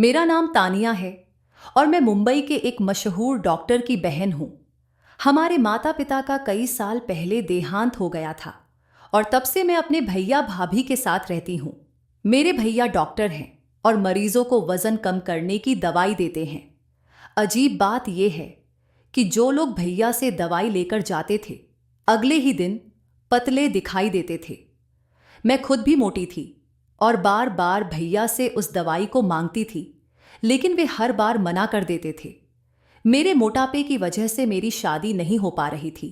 मेरा नाम तानिया है और मैं मुंबई के एक मशहूर डॉक्टर की बहन हूँ। हमारे माता पिता का कई साल पहले देहांत हो गया था और तब से मैं अपने भैया भाभी के साथ रहती हूँ। मेरे भैया डॉक्टर हैं और मरीजों को वजन कम करने की दवाई देते हैं। अजीब बात यह है कि जो लोग भैया से दवाई लेकर जाते थे, अगले ही दिन पतले दिखाई देते थे। मैं खुद भी मोटी थी और बार बार भैया से उस दवाई को मांगती थी, लेकिन वे हर बार मना कर देते थे। मेरे मोटापे की वजह से मेरी शादी नहीं हो पा रही थी।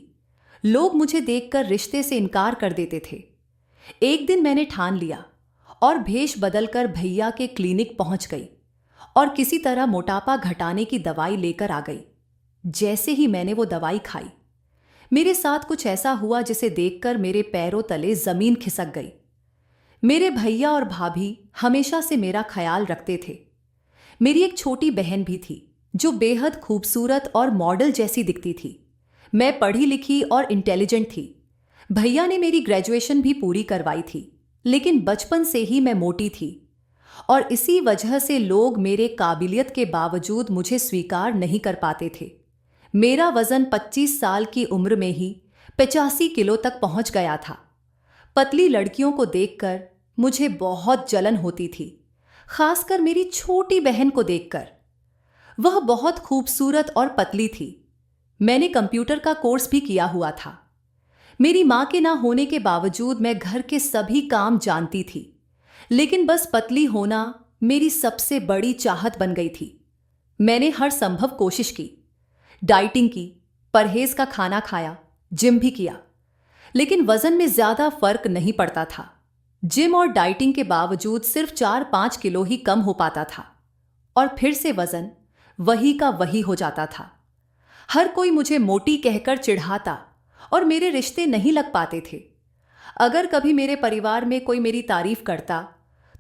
लोग मुझे देखकर रिश्ते से इनकार कर देते थे। एक दिन मैंने ठान लिया और भेष बदलकर भैया के क्लिनिक पहुंच गई और किसी तरह मोटापा घटाने की दवाई लेकर आ गई। जैसे ही मैंने वो दवाई खाई, मेरे साथ कुछ ऐसा हुआ जिसे देखकर मेरे पैरों तले जमीन खिसक गई। मेरे भैया और भाभी हमेशा से मेरा ख्याल रखते थे। मेरी एक छोटी बहन भी थी जो बेहद खूबसूरत और मॉडल जैसी दिखती थी। मैं पढ़ी लिखी और इंटेलिजेंट थी। भैया ने मेरी ग्रेजुएशन भी पूरी करवाई थी, लेकिन बचपन से ही मैं मोटी थी और इसी वजह से लोग मेरे काबिलियत के बावजूद मुझे स्वीकार नहीं कर पाते थे। मेरा वजन 25 साल की उम्र में ही 85 किलो तक पहुंच गया था। पतली लड़कियों को देखकर मुझे बहुत जलन होती थी, खासकर मेरी छोटी बहन को देखकर। वह बहुत खूबसूरत और पतली थी। मैंने कंप्यूटर का कोर्स भी किया हुआ था। मेरी मां के ना होने के बावजूद मैं घर के सभी काम जानती थी, लेकिन बस पतली होना मेरी सबसे बड़ी चाहत बन गई थी। मैंने हर संभव कोशिश की, डाइटिंग की, परहेज का खाना खाया, जिम भी किया, लेकिन वजन में ज्यादा फर्क नहीं पड़ता था। जिम और डाइटिंग के बावजूद सिर्फ 4-5 किलो ही कम हो पाता था और फिर से वजन वही का वही हो जाता था। हर कोई मुझे मोटी कहकर चिढ़ाता और मेरे रिश्ते नहीं लग पाते थे। अगर कभी मेरे परिवार में कोई मेरी तारीफ करता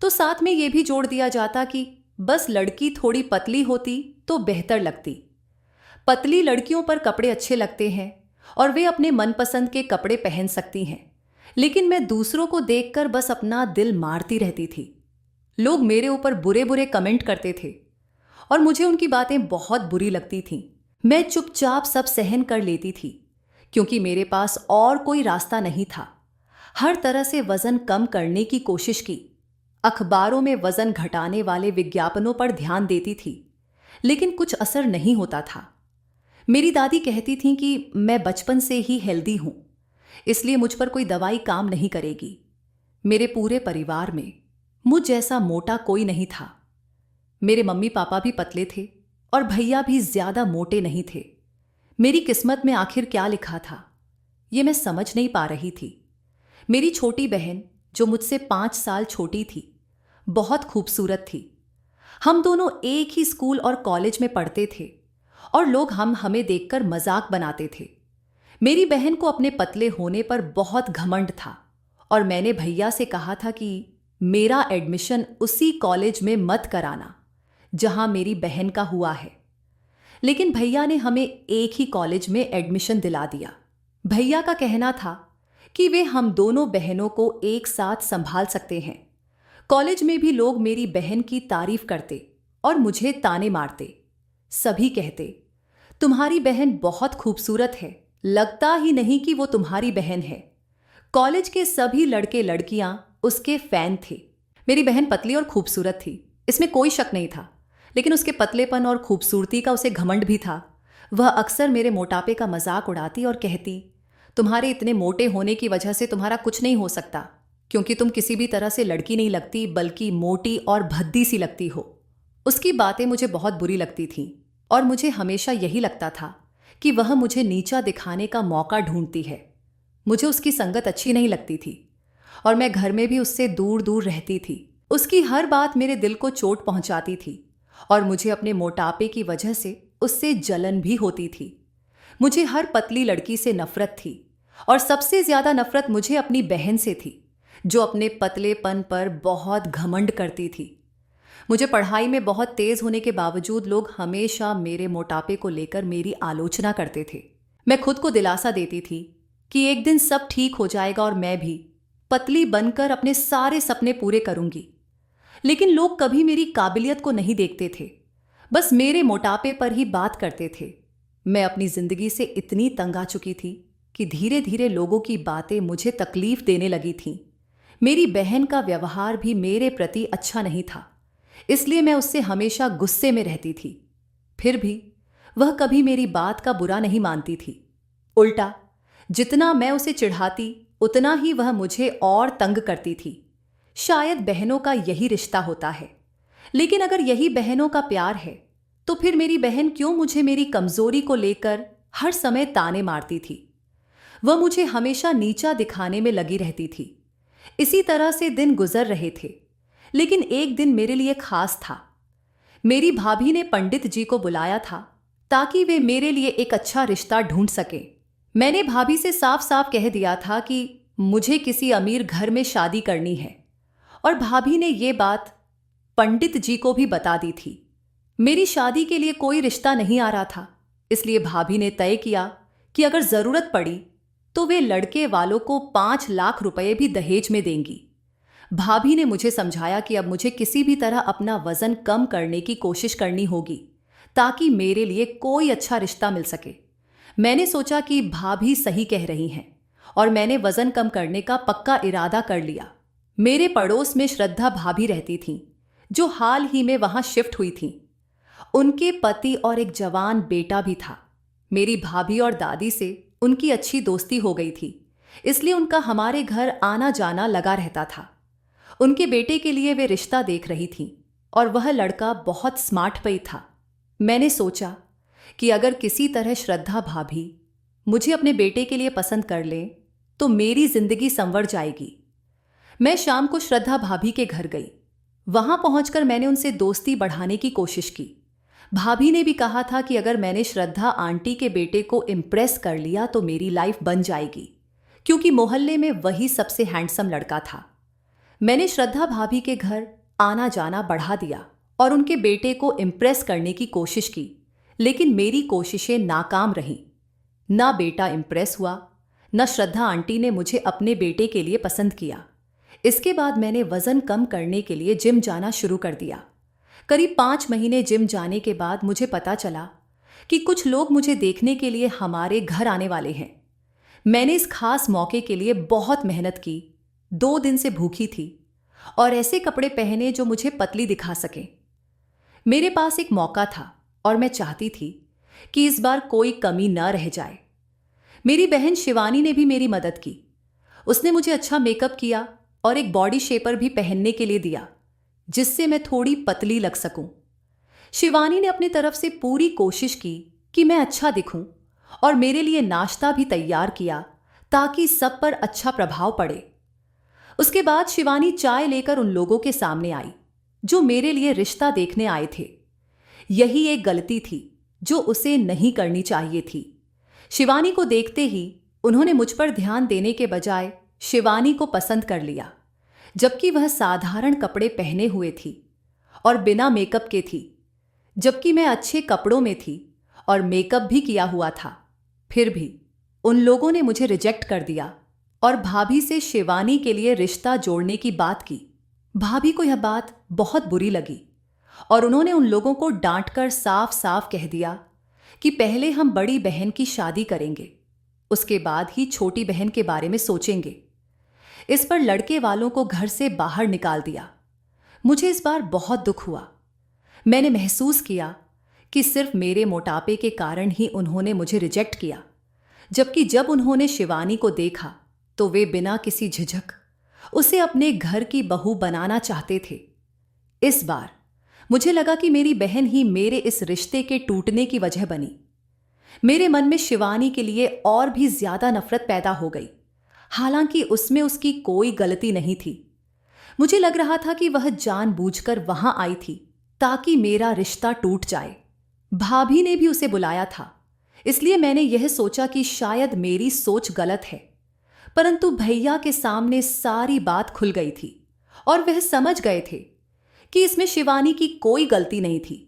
तो साथ में यह भी जोड़ दिया जाता कि बस लड़की थोड़ी पतली होती तो बेहतर लगती। पतली लड़कियों पर कपड़े अच्छे लगते हैं और वे अपने मनपसंद के कपड़े पहन सकती हैं, लेकिन मैं दूसरों को देखकर बस अपना दिल मारती रहती थी। लोग मेरे ऊपर बुरे बुरे कमेंट करते थे और मुझे उनकी बातें बहुत बुरी लगती थीं। मैं चुपचाप सब सहन कर लेती थी क्योंकि मेरे पास और कोई रास्ता नहीं था। हर तरह से वजन कम करने की कोशिश की। अखबारों में वजन घटाने वाले विज्ञापनों पर ध्यान देती थी, लेकिन कुछ असर नहीं होता था। मेरी दादी कहती थीं कि मैं बचपन से ही हेल्दी हूं, इसलिए मुझ पर कोई दवाई काम नहीं करेगी। मेरे पूरे परिवार में मुझ जैसा मोटा कोई नहीं था। मेरे मम्मी पापा भी पतले थे और भैया भी ज्यादा मोटे नहीं थे। मेरी किस्मत में आखिर क्या लिखा था, ये मैं समझ नहीं पा रही थी। मेरी छोटी बहन, जो मुझसे 5 साल छोटी थी, बहुत खूबसूरत थी। हम दोनों एक ही स्कूल और कॉलेज में पढ़ते थे और लोग हमें देखकर मजाक बनाते थे। मेरी बहन को अपने पतले होने पर बहुत घमंड था और मैंने भैया से कहा था कि मेरा एडमिशन उसी कॉलेज में मत कराना जहां मेरी बहन का हुआ है। लेकिन भैया ने हमें एक ही कॉलेज में एडमिशन दिला दिया। भैया का कहना था कि वे हम दोनों बहनों को एक साथ संभाल सकते हैं। कॉलेज में भी लोग मेरी बहन की तारीफ करते और मुझे ताने मारते। सभी कहते, तुम्हारी बहन बहुत खूबसूरत है, लगता ही नहीं कि वो तुम्हारी बहन है। कॉलेज के सभी लड़के लड़कियां उसके फैन थे। मेरी बहन पतली और खूबसूरत थी, इसमें कोई शक नहीं था, लेकिन उसके पतलेपन और खूबसूरती का उसे घमंड भी था। वह अक्सर मेरे मोटापे का मजाक उड़ाती और कहती, तुम्हारे इतने मोटे होने की वजह से तुम्हारा कुछ नहीं हो सकता, क्योंकि तुम किसी भी तरह से लड़की नहीं लगती, बल्कि मोटी और भद्दी सी लगती हो। उसकी बातें मुझे बहुत बुरी लगती थीं और मुझे हमेशा यही लगता था कि वह मुझे नीचा दिखाने का मौका ढूंढती है। मुझे उसकी संगत अच्छी नहीं लगती थी और मैं घर में भी उससे दूर दूर रहती थी। उसकी हर बात मेरे दिल को चोट पहुंचाती थी और मुझे अपने मोटापे की वजह से उससे जलन भी होती थी। मुझे हर पतली लड़की से नफरत थी और सबसे ज्यादा नफरत मुझे अपनी बहन से थी, जो अपने पतलेपन पर बहुत घमंड करती थी। मुझे पढ़ाई में बहुत तेज होने के बावजूद लोग हमेशा मेरे मोटापे को लेकर मेरी आलोचना करते थे। मैं खुद को दिलासा देती थी कि एक दिन सब ठीक हो जाएगा और मैं भी पतली बनकर अपने सारे सपने पूरे करूंगी। लेकिन लोग कभी मेरी काबिलियत को नहीं देखते थे, बस मेरे मोटापे पर ही बात करते थे। मैं अपनी जिंदगी से इतनी तंग आ चुकी थी कि धीरे धीरे लोगों की बातें मुझे तकलीफ देने लगी थीं। मेरी बहन का व्यवहार भी मेरे प्रति अच्छा नहीं था, इसलिए मैं उससे हमेशा गुस्से में रहती थी। फिर भी वह कभी मेरी बात का बुरा नहीं मानती थी। उल्टा, जितना मैं उसे चिढ़ाती उतना ही वह मुझे और तंग करती थी। शायद बहनों का यही रिश्ता होता है। लेकिन अगर यही बहनों का प्यार है, तो फिर मेरी बहन क्यों मुझे मेरी कमजोरी को लेकर हर समय ताने मारती थी? वह मुझे हमेशा नीचा दिखाने में लगी रहती थी। इसी तरह से दिन गुजर रहे थे, लेकिन एक दिन मेरे लिए खास था। मेरी भाभी ने पंडित जी को बुलाया था ताकि वे मेरे लिए एक अच्छा रिश्ता ढूंढ सके। मैंने भाभी से साफ साफ कह दिया था कि मुझे किसी अमीर घर में शादी करनी है, और भाभी ने ये बात पंडित जी को भी बता दी थी। मेरी शादी के लिए कोई रिश्ता नहीं आ रहा था, इसलिए भाभी ने तय किया कि अगर जरूरत पड़ी तो वे लड़के वालों को 5 लाख रुपए भी दहेज में देंगी। भाभी ने मुझे समझाया कि अब मुझे किसी भी तरह अपना वजन कम करने की कोशिश करनी होगी ताकि मेरे लिए कोई अच्छा रिश्ता मिल सके। मैंने सोचा कि भाभी सही कह रही हैं और मैंने वजन कम करने का पक्का इरादा कर लिया। मेरे पड़ोस में श्रद्धा भाभी रहती थीं, जो हाल ही में वहां शिफ्ट हुई थीं। उनके पति और एक जवान बेटा भी था। मेरी भाभी और दादी से उनकी अच्छी दोस्ती हो गई थी, इसलिए उनका हमारे घर आना जाना लगा रहता था। उनके बेटे के लिए वे रिश्ता देख रही थीं और वह लड़का बहुत स्मार्ट भी था। मैंने सोचा कि अगर किसी तरह श्रद्धा भाभी मुझे अपने बेटे के लिए पसंद कर लें तो मेरी जिंदगी संवर जाएगी। मैं शाम को श्रद्धा भाभी के घर गई। वहां पहुंचकर मैंने उनसे दोस्ती बढ़ाने की कोशिश की। भाभी ने भी कहा था कि अगर मैंने श्रद्धा आंटी के बेटे को इम्प्रेस कर लिया तो मेरी लाइफ बन जाएगी, क्योंकि मोहल्ले में वही सबसे हैंडसम लड़का था। मैंने श्रद्धा भाभी के घर आना जाना बढ़ा दिया और उनके बेटे को इम्प्रेस करने की कोशिश की, लेकिन मेरी कोशिशें नाकाम रहीं। ना बेटा इम्प्रेस हुआ, न श्रद्धा आंटी ने मुझे अपने बेटे के लिए पसंद किया। इसके बाद मैंने वजन कम करने के लिए जिम जाना शुरू कर दिया। करीब 5 महीने जिम जाने के बाद मुझे पता चला कि कुछ लोग मुझे देखने के लिए हमारे घर आने वाले हैं। मैंने इस खास मौके के लिए बहुत मेहनत की। 2 दिन से भूखी थी और ऐसे कपड़े पहने जो मुझे पतली दिखा सकें। मेरे पास एक मौका था और मैं चाहती थी कि इस बार कोई कमी न रह जाए। मेरी बहन शिवानी ने भी मेरी मदद की। उसने मुझे अच्छा मेकअप किया और एक बॉडी शेपर भी पहनने के लिए दिया, जिससे मैं थोड़ी पतली लग सकूं। शिवानी ने अपनी तरफ से पूरी कोशिश की कि मैं अच्छा दिखूं और मेरे लिए नाश्ता भी तैयार किया ताकि सब पर अच्छा प्रभाव पड़े। उसके बाद शिवानी चाय लेकर उन लोगों के सामने आई जो मेरे लिए रिश्ता देखने आए थे। यही एक गलती थी जो उसे नहीं करनी चाहिए थी। शिवानी को देखते ही उन्होंने मुझ पर ध्यान देने के बजाय शिवानी को पसंद कर लिया, जबकि वह साधारण कपड़े पहने हुए थी और बिना मेकअप के थी, जबकि मैं अच्छे कपड़ों में थी और मेकअप भी किया हुआ था। फिर भी उन लोगों ने मुझे रिजेक्ट कर दिया और भाभी से शिवानी के लिए रिश्ता जोड़ने की बात की। भाभी को यह बात बहुत बुरी लगी और उन्होंने उन लोगों को डांटकर साफ साफ कह दिया कि पहले हम बड़ी बहन की शादी करेंगे, उसके बाद ही छोटी बहन के बारे में सोचेंगे। इस पर लड़के वालों को घर से बाहर निकाल दिया। मुझे इस बार बहुत दुख हुआ। मैंने महसूस किया कि सिर्फ मेरे मोटापे के कारण ही उन्होंने मुझे रिजेक्ट किया, जबकि जब उन्होंने शिवानी को देखा तो वे बिना किसी झिझक उसे अपने घर की बहू बनाना चाहते थे। इस बार मुझे लगा कि मेरी बहन ही मेरे इस रिश्ते के टूटने की वजह बनी। मेरे मन में शिवानी के लिए और भी ज्यादा नफरत पैदा हो गई, हालांकि उसमें उसकी कोई गलती नहीं थी। मुझे लग रहा था कि वह जानबूझकर वहां आई थी ताकि मेरा रिश्ता टूट जाए। भाभी ने भी उसे बुलाया था, इसलिए मैंने यह सोचा कि शायद मेरी सोच गलत है। परंतु भैया के सामने सारी बात खुल गई थी और वह समझ गए थे कि इसमें शिवानी की कोई गलती नहीं थी।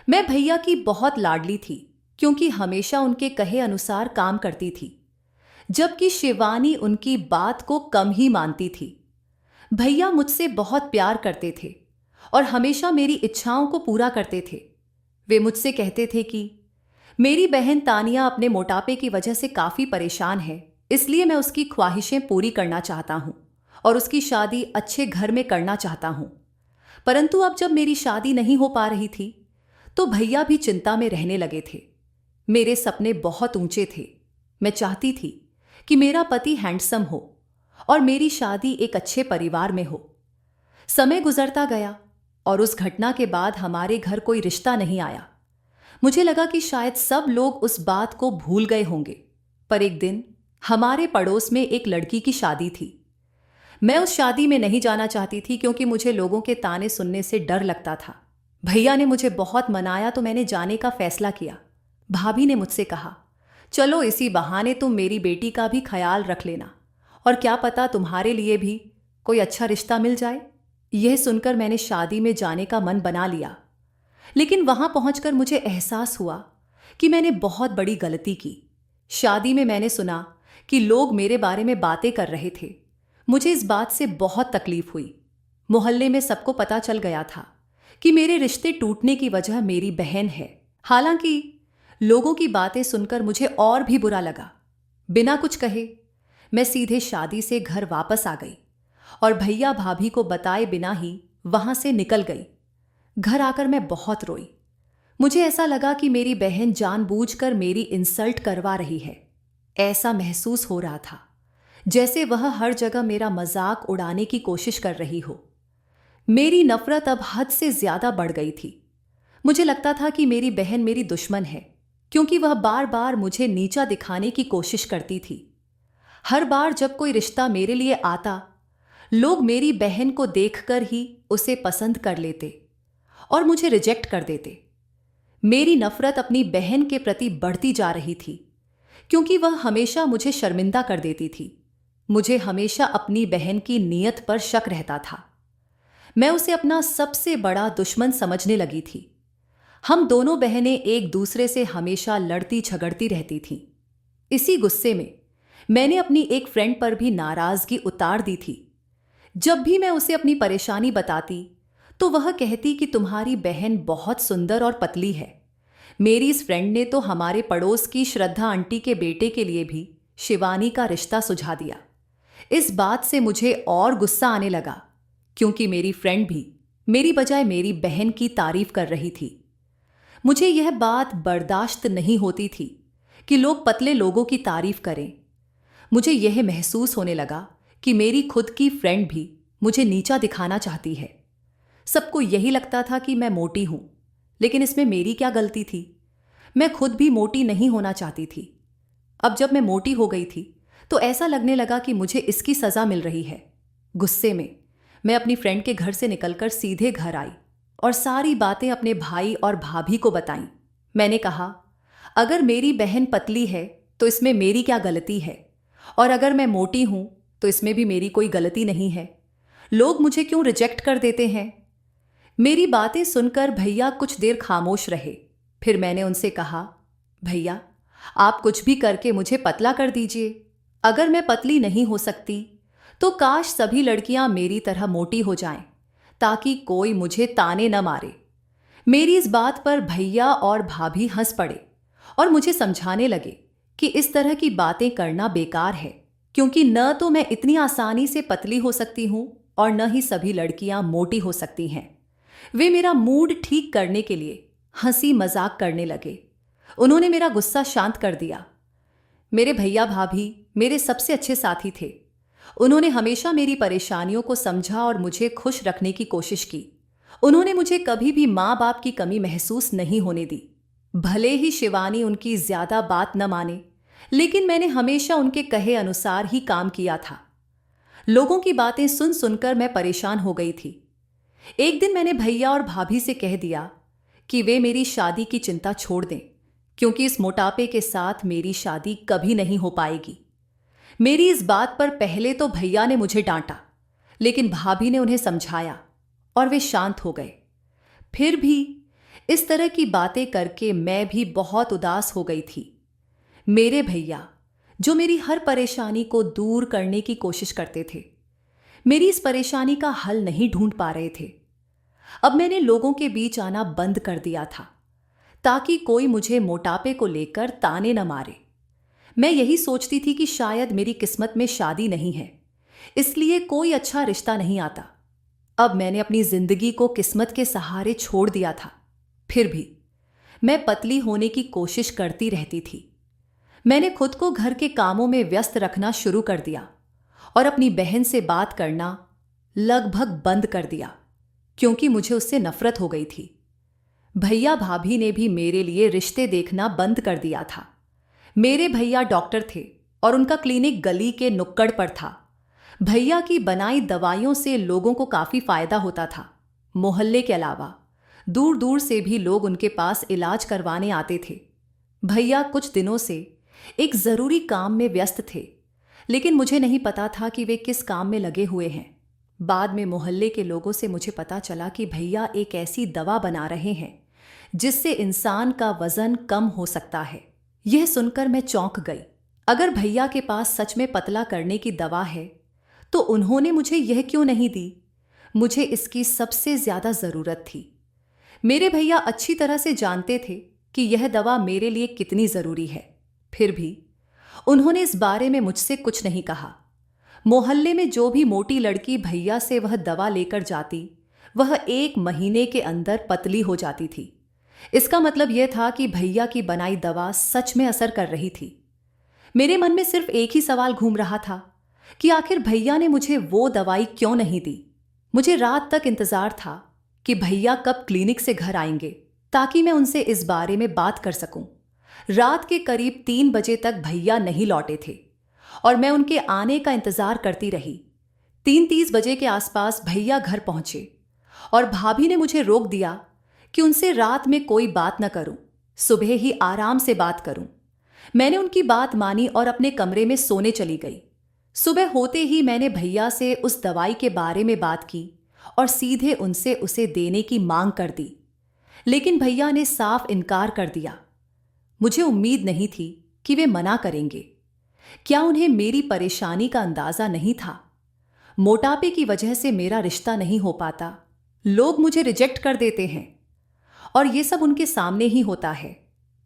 मैं भैया की बहुत लाडली थी क्योंकि हमेशा उनके कहे अनुसार काम करती थी, जबकि शिवानी उनकी बात को कम ही मानती थी। भैया मुझसे बहुत प्यार करते थे और हमेशा मेरी इच्छाओं को पूरा करते थे। वे मुझसे कहते थे कि मेरी बहन तानिया अपने मोटापे की वजह से काफ़ी परेशान है, इसलिए मैं उसकी ख्वाहिशें पूरी करना चाहता हूँ और उसकी शादी अच्छे घर में करना चाहता हूँ। परंतु अब जब मेरी शादी नहीं हो पा रही थी तो भैया भी चिंता में रहने लगे थे। मेरे सपने बहुत ऊंचे थे। मैं चाहती थी कि मेरा पति हैंडसम हो और मेरी शादी एक अच्छे परिवार में हो। समय गुजरता गया और उस घटना के बाद हमारे घर कोई रिश्ता नहीं आया। मुझे लगा कि शायद सब लोग उस बात को भूल गए होंगे। पर एक दिन हमारे पड़ोस में एक लड़की की शादी थी। मैं उस शादी में नहीं जाना चाहती थी क्योंकि मुझे लोगों के ताने सुनने से डर लगता था। भैया ने मुझे बहुत मनाया तो मैंने जाने का फैसला किया। भाभी ने मुझसे कहा, चलो इसी बहाने तुम मेरी बेटी का भी ख्याल रख लेना और क्या पता तुम्हारे लिए भी कोई अच्छा रिश्ता मिल जाए। यह सुनकर मैंने शादी में जाने का मन बना लिया, लेकिन वहां पहुंचकर मुझे एहसास हुआ कि मैंने बहुत बड़ी गलती की। शादी में मैंने सुना कि लोग मेरे बारे में बातें कर रहे थे। मुझे इस बात से बहुत तकलीफ हुई। मोहल्ले में सबको पता चल गया था कि मेरे रिश्ते टूटने की वजह मेरी बहन है। हालांकि लोगों की बातें सुनकर मुझे और भी बुरा लगा। बिना कुछ कहे मैं सीधे शादी से घर वापस आ गई और भैया भाभी को बताए बिना ही वहां से निकल गई। घर आकर मैं बहुत रोई। मुझे ऐसा लगा कि मेरी बहन जानबूझकर मेरी इंसल्ट करवा रही है। ऐसा महसूस हो रहा था जैसे वह हर जगह मेरा मजाक उड़ाने की कोशिश कर रही हो। मेरी नफरत अब हद से ज्यादा बढ़ गई थी। मुझे लगता था कि मेरी बहन मेरी दुश्मन है क्योंकि वह बार बार मुझे नीचा दिखाने की कोशिश करती थी। हर बार जब कोई रिश्ता मेरे लिए आता, लोग मेरी बहन को देखकर ही उसे पसंद कर लेते और मुझे रिजेक्ट कर देते। मेरी नफरत अपनी बहन के प्रति बढ़ती जा रही थी क्योंकि वह हमेशा मुझे शर्मिंदा कर देती थी। मुझे हमेशा अपनी बहन की नीयत पर शक रहता था। मैं उसे अपना सबसे बड़ा दुश्मन समझने लगी थी। हम दोनों बहनें एक दूसरे से हमेशा लड़ती झगड़ती रहती थीं। इसी गुस्से में मैंने अपनी एक फ्रेंड पर भी नाराजगी उतार दी थी। जब भी मैं उसे अपनी परेशानी बताती तो वह कहती कि तुम्हारी बहन बहुत सुंदर और पतली है। मेरी इस फ्रेंड ने तो हमारे पड़ोस की श्रद्धा आंटी के बेटे के लिए भी शिवानी का रिश्ता सुझा दिया। इस बात से मुझे और गुस्सा आने लगा क्योंकि मेरी फ्रेंड भी मेरी बजाय मेरी बहन की तारीफ कर रही थी। मुझे यह बात बर्दाश्त नहीं होती थी कि लोग पतले लोगों की तारीफ करें। मुझे यह महसूस होने लगा कि मेरी खुद की फ्रेंड भी मुझे नीचा दिखाना चाहती है। सबको यही लगता था कि मैं मोटी हूं, लेकिन इसमें मेरी क्या गलती थी? मैं खुद भी मोटी नहीं होना चाहती थी। अब जब मैं मोटी हो गई थी तो ऐसा लगने लगा कि मुझे इसकी सजा मिल रही है। गुस्से में मैं अपनी फ्रेंड के घर से निकलकर सीधे घर आई और सारी बातें अपने भाई और भाभी को बताईं। मैंने कहा, अगर मेरी बहन पतली है तो इसमें मेरी क्या गलती है, और अगर मैं मोटी हूं तो इसमें भी मेरी कोई गलती नहीं है। लोग मुझे क्यों रिजेक्ट कर देते हैं? मेरी बातें सुनकर भैया कुछ देर खामोश रहे। फिर मैंने उनसे कहा, भैया आप कुछ भी करके मुझे पतला कर दीजिए। अगर मैं पतली नहीं हो सकती तो काश सभी लड़कियां मेरी तरह मोटी हो जाएं, ताकि कोई मुझे ताने न मारे। मेरी इस बात पर भैया और भाभी हंस पड़े और मुझे समझाने लगे कि इस तरह की बातें करना बेकार है, क्योंकि न तो मैं इतनी आसानी से पतली हो सकती हूं और न ही सभी लड़कियां मोटी हो सकती हैं। वे मेरा मूड ठीक करने के लिए हंसी मजाक करने लगे। उन्होंने मेरा गुस्सा शांत कर दिया। मेरे भैया भाभी मेरे सबसे अच्छे साथी थे। उन्होंने हमेशा मेरी परेशानियों को समझा और मुझे खुश रखने की कोशिश की। उन्होंने मुझे कभी भी माँ बाप की कमी महसूस नहीं होने दी। भले ही शिवानी उनकी ज्यादा बात न माने, लेकिन मैंने हमेशा उनके कहे अनुसार ही काम किया था। लोगों की बातें सुन सुनकर मैं परेशान हो गई थी। एक दिन मैंने भैया और भाभी से कह दिया कि वे मेरी शादी की चिंता छोड़ दें, क्योंकि इस मोटापे के साथ मेरी शादी कभी नहीं हो पाएगी। मेरी इस बात पर पहले तो भैया ने मुझे डांटा, लेकिन भाभी ने उन्हें समझाया और वे शांत हो गए। फिर भी इस तरह की बातें करके मैं भी बहुत उदास हो गई थी। मेरे भैया, जो मेरी हर परेशानी को दूर करने की कोशिश करते थे, मेरी इस परेशानी का हल नहीं ढूंढ पा रहे थे। अब मैंने लोगों के बीच आना बंद कर दिया था ताकि कोई मुझे मोटापे को लेकर ताने न मारे। मैं यही सोचती थी कि शायद मेरी किस्मत में शादी नहीं है, इसलिए कोई अच्छा रिश्ता नहीं आता। अब मैंने अपनी जिंदगी को किस्मत के सहारे छोड़ दिया था। फिर भी मैं पतली होने की कोशिश करती रहती थी। मैंने खुद को घर के कामों में व्यस्त रखना शुरू कर दिया और अपनी बहन से बात करना लगभग बंद कर दिया, क्योंकि मुझे उससे नफरत हो गई थी। भैया भाभी ने भी मेरे लिए रिश्ते देखना बंद कर दिया था। मेरे भैया डॉक्टर थे और उनका क्लिनिक गली के नुक्कड़ पर था। भैया की बनाई दवाइयों से लोगों को काफी फायदा होता था। मोहल्ले के अलावा दूर दूर से भी लोग उनके पास इलाज करवाने आते थे। भैया कुछ दिनों से एक जरूरी काम में व्यस्त थे, लेकिन मुझे नहीं पता था कि वे किस काम में लगे हुए हैं। बाद में मोहल्ले के लोगों से मुझे पता चला कि भैया एक ऐसी दवा बना रहे हैं जिससे इंसान का वजन कम हो सकता है। यह सुनकर मैं चौंक गई। अगर भैया के पास सच में पतला करने की दवा है तो उन्होंने मुझे यह क्यों नहीं दी? मुझे इसकी सबसे ज्यादा जरूरत थी। मेरे भैया अच्छी तरह से जानते थे कि यह दवा मेरे लिए कितनी जरूरी है। फिर भी उन्होंने इस बारे में मुझसे कुछ नहीं कहा। मोहल्ले में जो भी मोटी लड़की भैया से वह दवा लेकर जाती, वह 1 महीने के अंदर पतली हो जाती थी। इसका मतलब यह था कि भैया की बनाई दवा सच में असर कर रही थी। मेरे मन में सिर्फ एक ही सवाल घूम रहा था कि आखिर भैया ने मुझे वो दवाई क्यों नहीं दी। मुझे रात तक इंतजार था कि भैया कब क्लिनिक से घर आएंगे ताकि मैं उनसे इस बारे में बात कर सकूं। रात के करीब 3 बजे तक भैया नहीं लौटे थे और मैं उनके आने का इंतजार करती रही। 3:30 बजे के आसपास भैया घर पहुंचे और भाभी ने मुझे रोक दिया कि उनसे रात में कोई बात न करूं, सुबह ही आराम से बात करूं। मैंने उनकी बात मानी और अपने कमरे में सोने चली गई। सुबह होते ही मैंने भैया से उस दवाई के बारे में बात की और सीधे उनसे उसे देने की मांग कर दी, लेकिन भैया ने साफ इनकार कर दिया। मुझे उम्मीद नहीं थी कि वे मना करेंगे। क्या उन्हें मेरी परेशानी का अंदाजा नहीं था? मोटापे की वजह से मेरा रिश्ता नहीं हो पाता, लोग मुझे रिजेक्ट कर देते हैं और ये सब उनके सामने ही होता है।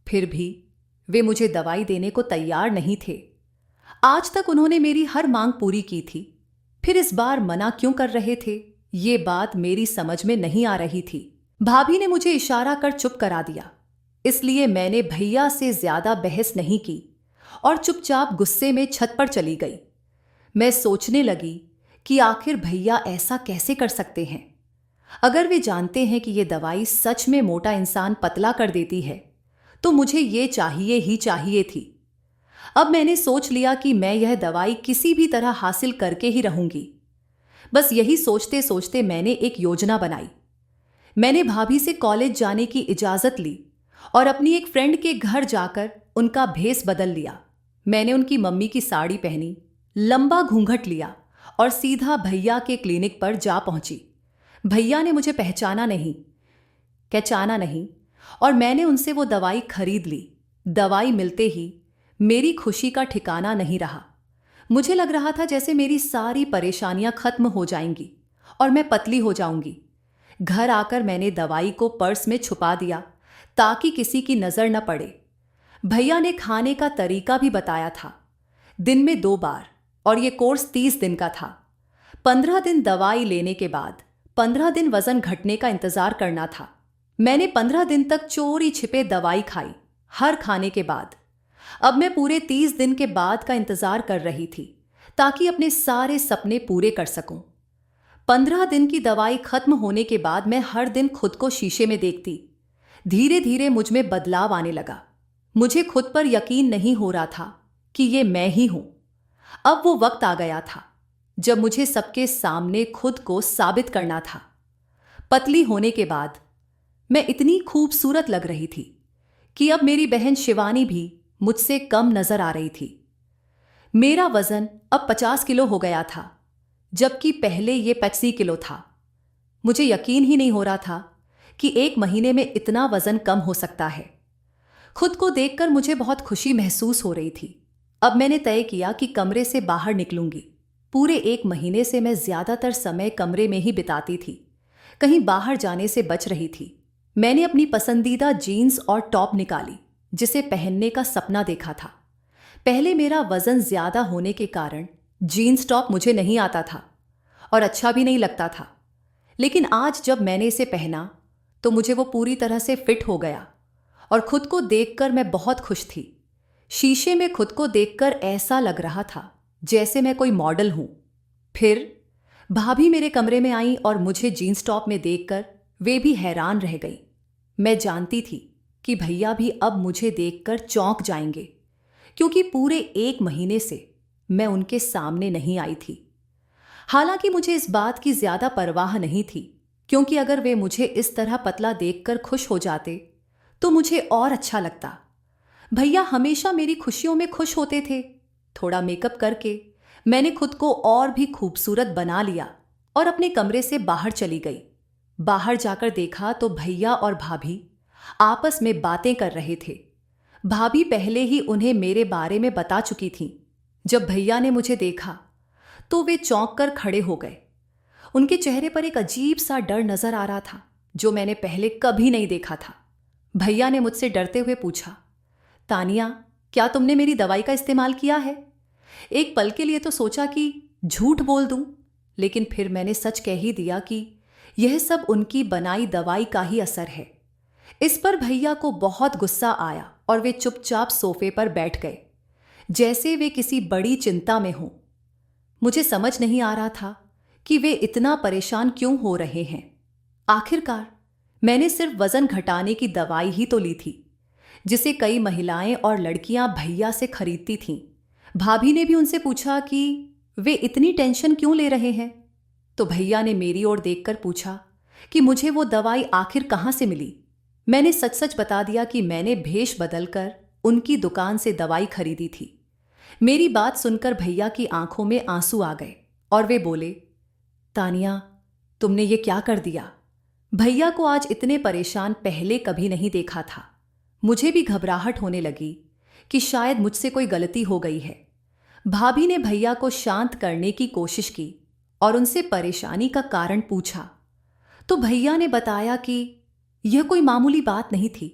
फिर भी वे मुझे दवाई देने को तैयार नहीं थे। आज तक उन्होंने मेरी हर मांग पूरी की थी, फिर इस बार मना क्यों कर रहे थे, ये बात मेरी समझ में नहीं आ रही थी। भाभी ने मुझे इशारा कर चुप करा दिया, इसलिए मैंने भैया से ज्यादा बहस नहीं की और चुपचाप गुस्से में छत पर चली गई। मैं सोचने लगी कि आखिर भैया ऐसा कैसे कर सकते हैं। अगर वे जानते हैं कि यह दवाई सच में मोटा इंसान पतला कर देती है तो मुझे ये चाहिए ही चाहिए थी। अब मैंने सोच लिया कि मैं यह दवाई किसी भी तरह हासिल करके ही रहूंगी। बस यही सोचते सोचते मैंने एक योजना बनाई। मैंने भाभी से कॉलेज जाने की इजाजत ली और अपनी एक फ्रेंड के घर जाकर उनका भेस बदल लिया। मैंने उनकी मम्मी की साड़ी पहनी, लंबा घूंघट लिया और सीधा भैया के क्लिनिक पर जा पहुंची। भैया ने मुझे पहचाना नहीं और मैंने उनसे वो दवाई खरीद ली। दवाई मिलते ही मेरी खुशी का ठिकाना नहीं रहा। मुझे लग रहा था जैसे मेरी सारी परेशानियां खत्म हो जाएंगी और मैं पतली हो जाऊंगी। घर आकर मैंने दवाई को पर्स में छुपा दिया ताकि किसी की नजर न पड़े। भैया ने खाने का तरीका भी बताया था, दिन में 2 बार, और ये कोर्स 30 दिन का था। 15 दिन दवाई लेने के बाद 15 दिन वजन घटने का इंतजार करना था। मैंने 15 दिन तक चोरी छिपे दवाई खाई, हर खाने के बाद। अब मैं पूरे 30 दिन के बाद का इंतजार कर रही थी ताकि अपने सारे सपने पूरे कर सकूं। 15 दिन की दवाई खत्म होने के बाद मैं हर दिन खुद को शीशे में देखती। धीरे धीरे मुझ में बदलाव आने लगा। मुझे खुद पर यकीन नहीं हो रहा था कि ये मैं ही हूं। अब वो वक्त आ गया था जब मुझे सबके सामने खुद को साबित करना था। पतली होने के बाद मैं इतनी खूबसूरत लग रही थी कि अब मेरी बहन शिवानी भी मुझसे कम नजर आ रही थी। मेरा वजन अब 50 किलो हो गया था, जबकि पहले ये 85 किलो था। मुझे यकीन ही नहीं हो रहा था कि 1 महीने में इतना वजन कम हो सकता है। खुद को देखकर मुझे बहुत खुशी महसूस हो रही थी। अब मैंने तय किया कि कमरे से बाहर निकलूंगी। पूरे 1 महीने से मैं ज्यादातर समय कमरे में ही बिताती थी। कहीं बाहर जाने से बच रही थी। मैंने अपनी पसंदीदा जीन्स और टॉप निकाली जिसे पहनने का सपना देखा था। पहले मेरा वजन ज्यादा होने के कारण जीन्स टॉप मुझे नहीं आता था और अच्छा भी नहीं लगता था, लेकिन आज जब मैंने इसे पहना तो मुझे वो पूरी तरह से फिट हो गया और खुद को देखकर मैं बहुत खुश थी। शीशे में खुद को देखकर ऐसा लग रहा था जैसे मैं कोई मॉडल हूं। फिर भाभी मेरे कमरे में आई और मुझे जीन्स टॉप में देखकर वे भी हैरान रह गई। मैं जानती थी कि भैया भी अब मुझे देखकर चौंक जाएंगे, क्योंकि पूरे 1 महीने से मैं उनके सामने नहीं आई थी। हालांकि मुझे इस बात की ज्यादा परवाह नहीं थी, क्योंकि अगर वे मुझे इस तरह पतला देखकर खुश हो जाते तो मुझे और अच्छा लगता। भैया हमेशा मेरी खुशियों में खुश होते थे। थोड़ा मेकअप करके मैंने खुद को और भी खूबसूरत बना लिया और अपने कमरे से बाहर चली गई। बाहर जाकर देखा तो भैया और भाभी आपस में बातें कर रहे थे। भाभी पहले ही उन्हें मेरे बारे में बता चुकी थीं। जब भैया ने मुझे देखा तो वे चौंक कर खड़े हो गए। उनके चेहरे पर एक अजीब सा डर नजर आ रहा था जो मैंने पहले कभी नहीं देखा था। भैया ने मुझसे डरते हुए पूछा, तानिया, क्या तुमने मेरी दवाई का इस्तेमाल किया है? एक पल के लिए तो सोचा कि झूठ बोल दूं, लेकिन फिर मैंने सच कह ही दिया कि यह सब उनकी बनाई दवाई का ही असर है। इस पर भैया को बहुत गुस्सा आया और वे चुपचाप सोफे पर बैठ गए, जैसे वे किसी बड़ी चिंता में हों। मुझे समझ नहीं आ रहा था कि वे इतना परेशान क्यों हो रहे हैं। आखिरकार मैंने सिर्फ वजन घटाने की दवाई ही तो ली थी, जिसे कई महिलाएं और लड़कियां भैया से खरीदती थीं। भाभी ने भी उनसे पूछा कि वे इतनी टेंशन क्यों ले रहे हैं, तो भैया ने मेरी ओर देखकर पूछा कि मुझे वो दवाई आखिर कहां से मिली। मैंने सच सच बता दिया कि मैंने भेष बदलकर उनकी दुकान से दवाई खरीदी थी। मेरी बात सुनकर भैया की आंखों में आंसू आ गए और वे बोले, तानिया, तुमने ये क्या कर दिया? भैया को आज इतने परेशान पहले कभी नहीं देखा था। मुझे भी घबराहट होने लगी कि शायद मुझसे कोई गलती हो गई है। भाभी ने भैया को शांत करने की कोशिश की और उनसे परेशानी का कारण पूछा, तो भैया ने बताया कि यह कोई मामूली बात नहीं थी।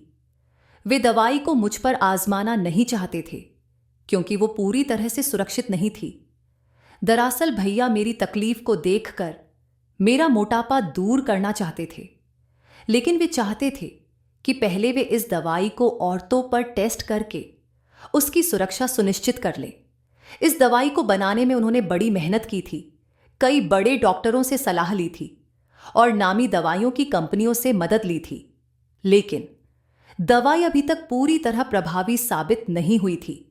वे दवाई को मुझ पर आजमाना नहीं चाहते थे, क्योंकि वो पूरी तरह से सुरक्षित नहीं थी। दरअसल भैया मेरी तकलीफ को देखकर मेरा मोटापा दूर करना चाहते थे, लेकिन वे चाहते थे कि पहले वे इस दवाई को औरतों पर टेस्ट करके उसकी सुरक्षा सुनिश्चित कर लें। इस दवाई को बनाने में उन्होंने बड़ी मेहनत की थी, कई बड़े डॉक्टरों से सलाह ली थी और नामी दवाइयों की कंपनियों से मदद ली थी, लेकिन दवाई अभी तक पूरी तरह प्रभावी साबित नहीं हुई थी।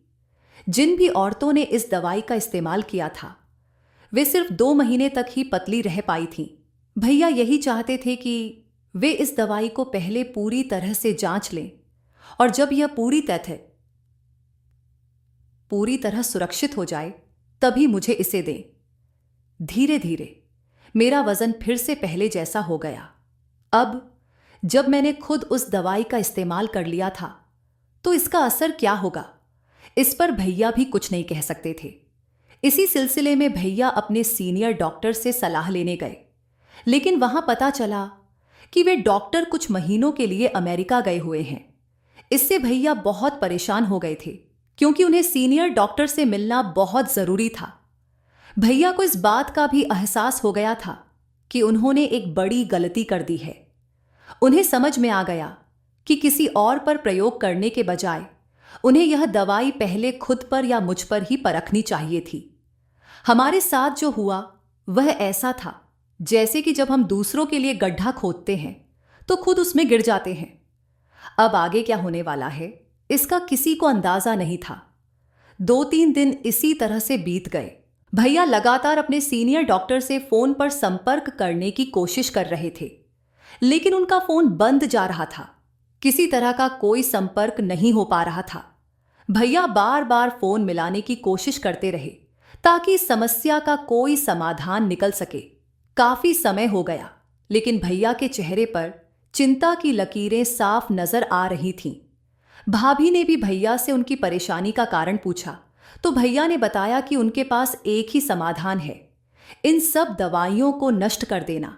जिन भी औरतों ने इस दवाई का इस्तेमाल किया था वे सिर्फ 2 महीने तक ही पतली रह पाई थीं। भैया यही चाहते थे कि वे इस दवाई को पहले पूरी तरह से जांच लें और जब यह पूरी तरह सुरक्षित हो जाए तभी मुझे इसे दें। धीरे धीरे मेरा वजन फिर से पहले जैसा हो गया। अब जब मैंने खुद उस दवाई का इस्तेमाल कर लिया था तो इसका असर क्या होगा, इस पर भैया भी कुछ नहीं कह सकते थे। इसी सिलसिले में भैया अपने सीनियर डॉक्टर से सलाह लेने गए, लेकिन वहां पता चला कि वे डॉक्टर कुछ महीनों के लिए अमेरिका गए हुए हैं। इससे भैया बहुत परेशान हो गए थे, क्योंकि उन्हें सीनियर डॉक्टर से मिलना बहुत जरूरी था। भैया को इस बात का भी एहसास हो गया था कि उन्होंने एक बड़ी गलती कर दी है। उन्हें समझ में आ गया कि किसी और पर प्रयोग करने के बजाय उन्हें यह दवाई पहले खुद पर या मुझ पर ही परखनी चाहिए थी। हमारे साथ जो हुआ वह ऐसा था जैसे कि जब हम दूसरों के लिए गड्ढा खोदते हैं तो खुद उसमें गिर जाते हैं। अब आगे क्या होने वाला है इसका किसी को अंदाजा नहीं था। 2-3 दिन इसी तरह से बीत गए। भैया लगातार अपने सीनियर डॉक्टर से फोन पर संपर्क करने की कोशिश कर रहे थे, लेकिन उनका फोन बंद जा रहा था। किसी तरह का कोई संपर्क नहीं हो पा रहा था। भैया बार बार फोन मिलाने की कोशिश करते रहे ताकि इस समस्या का कोई समाधान निकल सके। काफी समय हो गया, लेकिन भैया के चेहरे पर चिंता की लकीरें साफ नजर आ रही थीं। भाभी ने भी भैया से उनकी परेशानी का कारण पूछा, तो भैया ने बताया कि उनके पास एक ही समाधान है, इन सब दवाइयों को नष्ट कर देना।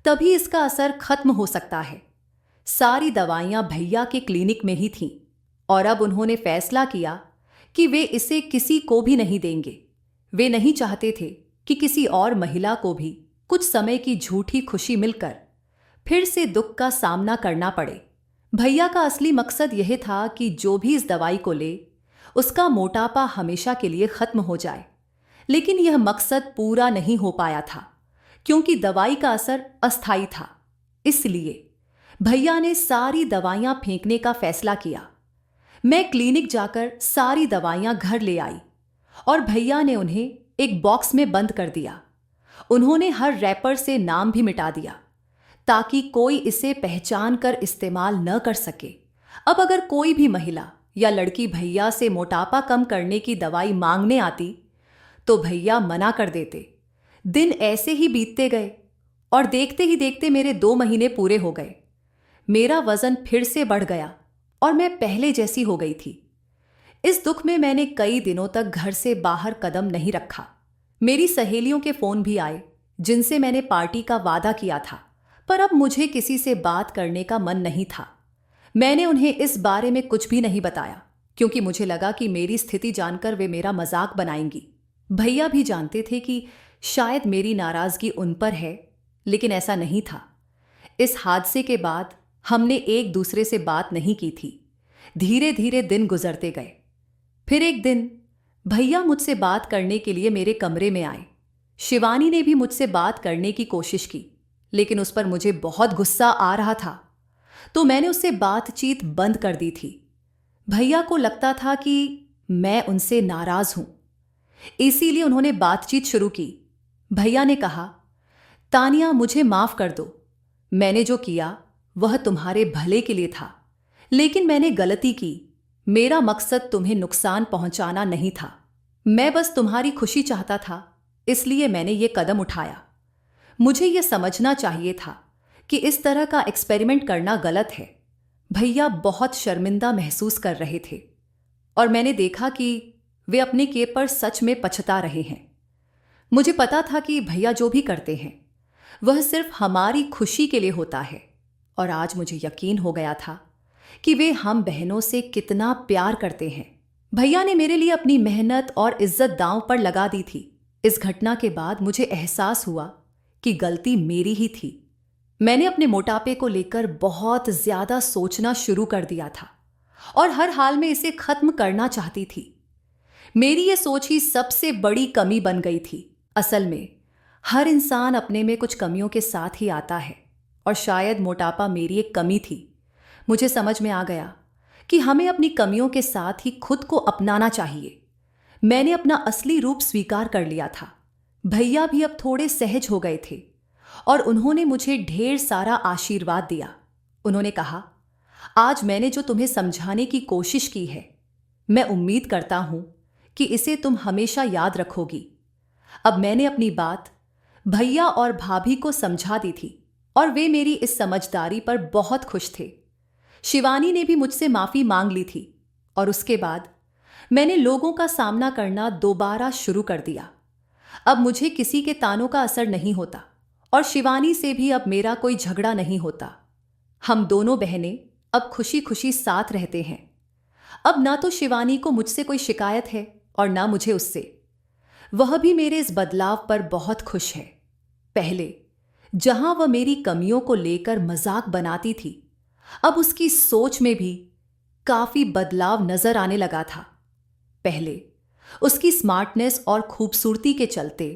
तभी इसका असर खत्म हो सकता है। सारी दवाइयां भैया के क्लिनिक में ही थीं और अब उन्होंने फैसला किया कि वे इसे किसी को भी नहीं देंगे। वे नहीं चाहते थे कि किसी और महिला को भी कुछ समय की झूठी खुशी मिलकर फिर से दुख का सामना करना पड़े। भैया का असली मकसद यह था कि जो भी इस दवाई को ले उसका मोटापा हमेशा के लिए खत्म हो जाए, लेकिन यह मकसद पूरा नहीं हो पाया था क्योंकि दवाई का असर अस्थायी था। इसलिए भैया ने सारी दवाइयां फेंकने का फैसला किया। मैं क्लिनिक जाकर सारी दवाइयां घर ले आई और भैया ने उन्हें एक बॉक्स में बंद कर दिया। उन्होंने हर रैपर से नाम भी मिटा दिया ताकि कोई इसे पहचान कर इस्तेमाल न कर सके। अब अगर कोई भी महिला या लड़की भैया से मोटापा कम करने की दवाई मांगने आती तो भैया मना कर देते। दिन ऐसे ही बीतते गए और देखते ही देखते मेरे 2 महीने पूरे हो गए। मेरा वजन फिर से बढ़ गया और मैं पहले जैसी हो गई थी। इस दुख में मैंने कई दिनों तक घर से बाहर कदम नहीं रखा। मेरी सहेलियों के फोन भी आए जिनसे मैंने पार्टी का वादा किया था, पर अब मुझे किसी से बात करने का मन नहीं था। मैंने उन्हें इस बारे में कुछ भी नहीं बताया क्योंकि मुझे लगा कि मेरी स्थिति जानकर वे मेरा मजाक बनाएंगी। भैया भी जानते थे कि शायद मेरी नाराजगी उन पर है, लेकिन ऐसा नहीं था। इस हादसे के बाद हमने एक दूसरे से बात नहीं की थी। धीरे धीरे दिन गुजरते गए। फिर एक दिन भैया मुझसे बात करने के लिए मेरे कमरे में आए। शिवानी ने भी मुझसे बात करने की कोशिश की, लेकिन उस पर मुझे बहुत गुस्सा आ रहा था, तो मैंने उससे बातचीत बंद कर दी थी। भैया को लगता था कि मैं उनसे नाराज हूं, इसीलिए उन्होंने बातचीत शुरू की। भैया ने कहा, तानिया मुझे माफ कर दो, मैंने जो किया वह तुम्हारे भले के लिए था, लेकिन मैंने गलती की। मेरा मकसद तुम्हें नुकसान पहुंचाना नहीं था, मैं बस तुम्हारी खुशी चाहता था, इसलिए मैंने ये कदम उठाया। मुझे यह समझना चाहिए था कि इस तरह का एक्सपेरिमेंट करना गलत है। भैया बहुत शर्मिंदा महसूस कर रहे थे और मैंने देखा कि वे अपने किए पर सच में पछता रहे हैं। मुझे पता था कि भैया जो भी करते हैं वह सिर्फ हमारी खुशी के लिए होता है, और आज मुझे यकीन हो गया था कि वे हम बहनों से कितना प्यार करते हैं। भैया ने मेरे लिए अपनी मेहनत और इज्जत दांव पर लगा दी थी। इस घटना के बाद मुझे एहसास हुआ कि गलती मेरी ही थी। मैंने अपने मोटापे को लेकर बहुत ज्यादा सोचना शुरू कर दिया था और हर हाल में इसे खत्म करना चाहती थी। मेरी ये सोच ही सबसे बड़ी कमी बन गई थी। असल में हर इंसान अपने में कुछ कमियों के साथ ही आता है, और शायद मोटापा मेरी एक कमी थी। मुझे समझ में आ गया कि हमें अपनी कमियों के साथ ही खुद को अपनाना चाहिए। मैंने अपना असली रूप स्वीकार कर लिया था। भैया भी अब थोड़े सहज हो गए थे और उन्होंने मुझे ढेर सारा आशीर्वाद दिया। उन्होंने कहा, आज मैंने जो तुम्हें समझाने की कोशिश की है, मैं उम्मीद करता हूं कि इसे तुम हमेशा याद रखोगी। अब मैंने अपनी बात भैया और भाभी को समझा दी थी और वे मेरी इस समझदारी पर बहुत खुश थे। शिवानी ने भी मुझसे माफी मांग ली थी और उसके बाद मैंने लोगों का सामना करना दोबारा शुरू कर दिया। अब मुझे किसी के तानों का असर नहीं होता और शिवानी से भी अब मेरा कोई झगड़ा नहीं होता। हम दोनों बहनें अब खुशी खुशी साथ रहते हैं। अब ना तो शिवानी को मुझसे कोई शिकायत है और ना मुझे उससे। वह भी मेरे इस बदलाव पर बहुत खुश है। पहले जहां वह मेरी कमियों को लेकर मजाक बनाती थी, अब उसकी सोच में भी काफी बदलाव नजर आने लगा था। पहले उसकी स्मार्टनेस और खूबसूरती के चलते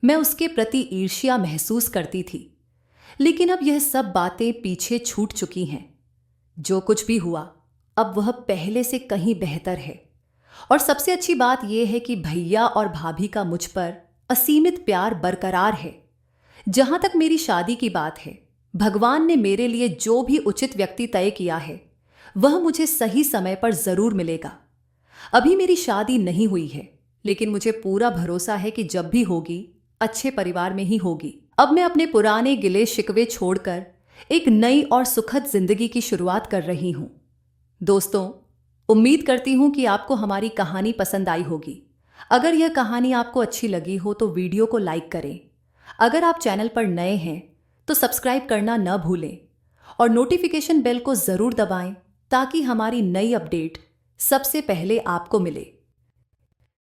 मैं उसके प्रति ईर्ष्या महसूस करती थी, लेकिन अब यह सब बातें पीछे छूट चुकी हैं। जो कुछ भी हुआ अब वह पहले से कहीं बेहतर है, और सबसे अच्छी बात यह है कि भैया और भाभी का मुझ पर असीमित प्यार बरकरार है। जहां तक मेरी शादी की बात है, भगवान ने मेरे लिए जो भी उचित व्यक्ति तय किया है वह मुझे सही समय पर जरूर मिलेगा। अभी मेरी शादी नहीं हुई है, लेकिन मुझे पूरा भरोसा है कि जब भी होगी अच्छे परिवार में ही होगी। अब मैं अपने पुराने गिले शिकवे छोड़कर एक नई और सुखद जिंदगी की शुरुआत कर रही हूं। दोस्तों, उम्मीद करती हूं कि आपको हमारी कहानी पसंद आई होगी। अगर यह कहानी आपको अच्छी लगी हो तो वीडियो को लाइक करें। अगर आप चैनल पर नए हैं तो सब्सक्राइब करना न भूलें और नोटिफिकेशन बेल को ज़रूर दबाएं ताकि हमारी नई अपडेट सबसे पहले आपको मिले।